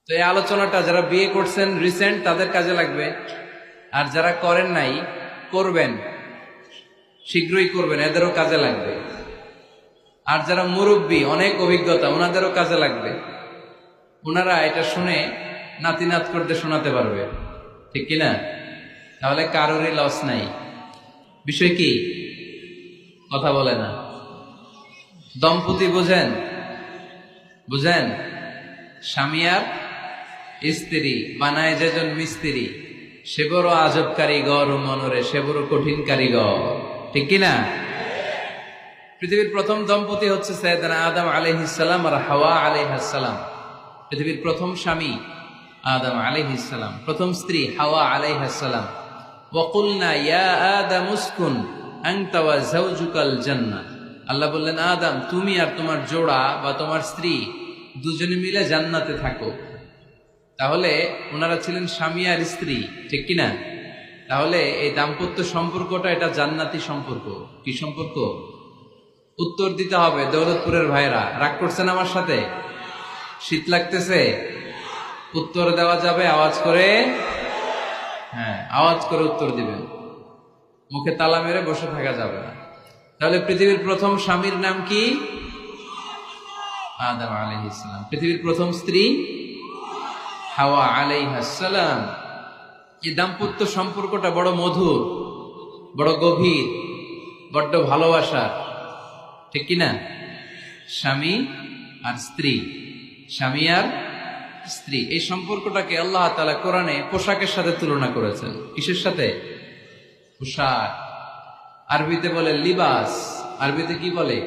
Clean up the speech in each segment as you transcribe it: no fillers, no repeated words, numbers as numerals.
তো এই আলোচনাটা যারা বিয়ে করছেন রিসেন্ট তাদের কাজে লাগবে, আর যারা করেন নাই করবেন, শীঘ্রই করবেন, এদেরও কাজে লাগবে। আর যারা মুরব্বী অনেক অভিজ্ঞতা ওনাদেরও কাজে লাগবে, ওনারা এটা শুনে নাতি নাত করতে শোনাতে পারবে, ঠিক কিনা? তাহলে কারোরই লস নাই। বিষয় কি? কথা বলে না। দম্পতি বুঝেন? বুঝেন? স্বামী আর স্ত্রী বানায় যেজন মিস্ত্রি, সে বড় আজব কারিগর ও মনরে সে বড় কঠিন কারিগর, ঠিক কিনা? পৃথিবীর প্রথম দম্পতি হচ্ছে সাইয়েদনা আদম আলাইহিস সালাম আর হাওয়া আলাইহাস সালাম। পৃথিবীর প্রথম স্বামী আদম আলাইহিস সালাম, প্রথম স্ত্রী হাওয়া আলাইহাস সালাম। ওয়া কুলনা ইয়া আদম উসকুন আনতা ওয়া যাওজুকাল জান্নাহ। আল্লাহ বললেন, আদম তুমি আর তোমার জোড়া বা তোমার স্ত্রী দুজনে মিলে জান্নাতে থাকো। তাহলে ওনারা ছিলেন স্বামী আর স্ত্রী, ঠিক কিনা? তাহলে এই দাম্পত্য সম্পর্কটা এটা জান্নাতি সম্পর্ক। কি সম্পর্ক? উত্তর দিতে হবে দৌলতপুরের ভাইরা। রাগ করছেন আমার সাথে? শীত লাগতেছে? উত্তর দেওয়া যাবে আওয়াজ করে? হ্যাঁ, আওয়াজ করে উত্তর দিবেন, মুখে তালা মেরে বসে থাকা যাবে না। তাহলে পৃথিবীর প্রথম স্বামীর নাম কি? আদম আলাইহিস সালাম। পৃথিবীর প্রথম স্ত্রী হাওয়া আলাইহাস সালাম। এই দাম্পত্য সম্পর্কটা বড় মধুর, বড় গভীর, বড্ড ভালোবাসার, ঠিক কিনা? স্বামী আর স্ত্রী, স্বামী আর স্ত্রী, এই সম্পর্কটাকে আল্লাহ তাআলা কোরআনে পোশাকের সাথে তুলনা করেছেন। কিসের সাথে? পোশাক। আরবিতে বলে লিবাস। আরবিতে কি বলে?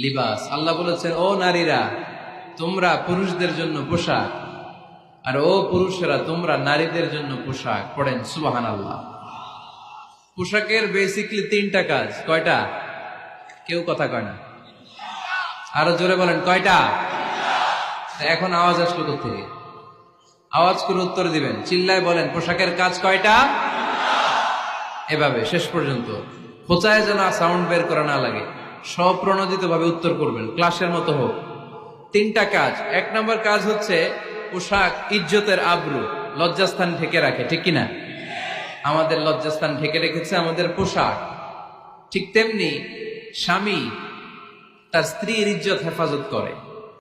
লিবাস। আল্লাহ বলেছেন, ও নারীরা তোমরা পুরুষদের জন্য পোশাক, আর ও পুরুষেরা তোমরা নারীদের জন্য পোশাক। পড়েন সুবহানাল্লাহ। পোশাকের বেসিকলি তিনটা কাজ। কয়টা? কেউ কথা কয় না, আরো জোরে বলেন কয়টা? এখন আওয়াজ আসলো কোথেকে? আওয়াজ করে উত্তর দিবেন, চিল্লায় বলেন পোশাকের কাজ কয়টা? এভাবে শেষ পর্যন্ত খোঁচায় যেন সাউন্ড বের করা না লাগে, স্বপ্রণোদিত ভাবে উত্তর করবেন, ক্লাসের মতো হোক। তিনটা কাজ। এক নম্বর কাজ হচ্ছে পোশাক ইজ্জতের আবরু, লজ্জাস্থান ঢেকে রাখে, ঠিক কিনা? আমাদের লজ্জাস্থান ঢেকে রেখেছে আমাদের পোশাক। ঠিক তেমনি স্বামী তার স্ত্রীর ইজ্জত হেফাজত করে।